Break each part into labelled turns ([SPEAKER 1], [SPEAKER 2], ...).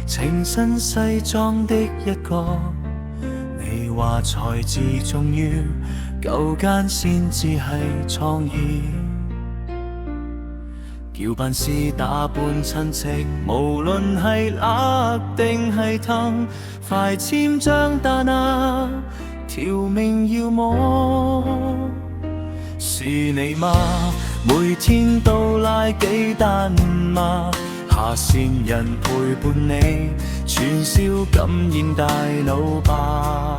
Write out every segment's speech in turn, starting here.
[SPEAKER 1] 清新西裝的一個，你話才智重要，舊間先至係創意。叫辦事打扮親戚，無論係辣定係燙，快簽張單啊，條命要麼。是你嗎？每天都拉幾單嗎？下線人陪伴你，串燒感染大腦吧。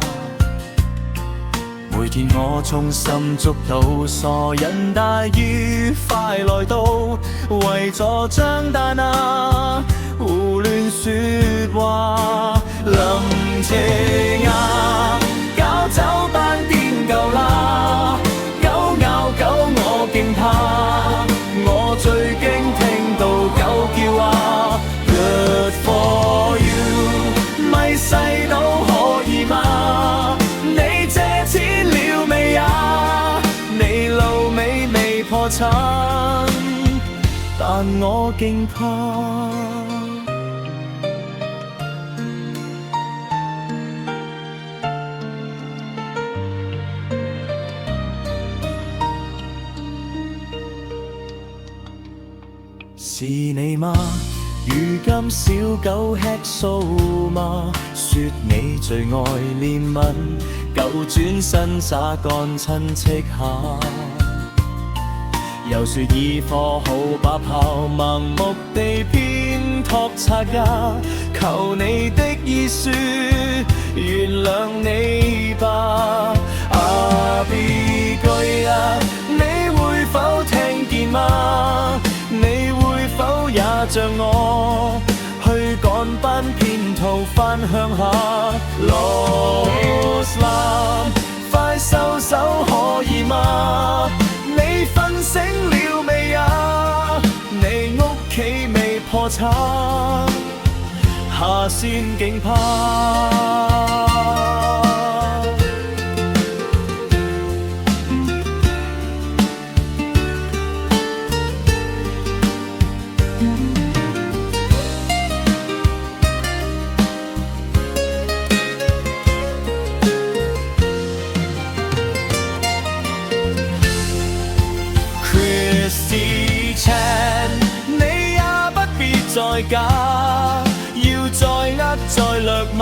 [SPEAKER 1] 每天我衷心祝禱傻人大愉快來到，為咗張單啊胡亂說話。林夕啊，搞走班癲夠啦，狗咬狗我勁怕，我最驚聽到狗叫啊 Good for you， 咪細佬可以嗎？你借錢了未啊？你路尾未破產，但我勁怕。是你嗎？如今小狗吃素嗎？說你最愛憐憫，夠轉身灑乾親戚下。又說醫科好把炮，盲目地偏託拆家。求你的意說，原諒你吧。阿 B 句啊，你會否聽見嗎？你會否也像我去趕班騙徒返鄉下？Lost Love， 快收手可以嗎？你瞓醒了未啊？你屋企未破產，下線勁怕。你也不必再假，要再呃再掠嗎？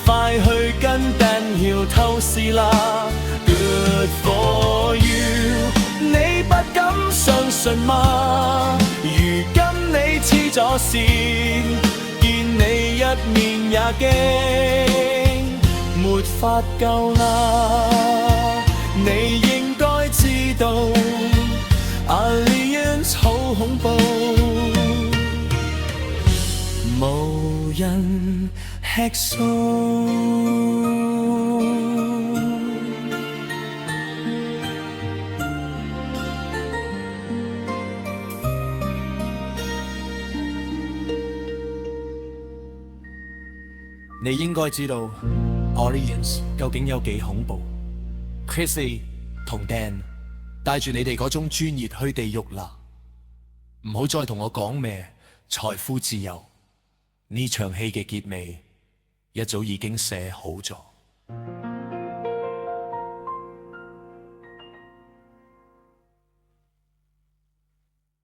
[SPEAKER 1] 快去跟 Ben Hill 偷師啦 Good for you， 你不敢相信嗎？如今你黐咗線，見你一面也驚，沒法救啦。你應該知道Aliens 好恐怖，無人吃素。
[SPEAKER 2] 你應該知道 Aliens 究竟有幾恐怖。Chrissy 同 Dan帶住你哋嗰種專業去地獄啦，唔好再同我講咩財富自由，呢場戲嘅結尾一早已經寫好咗。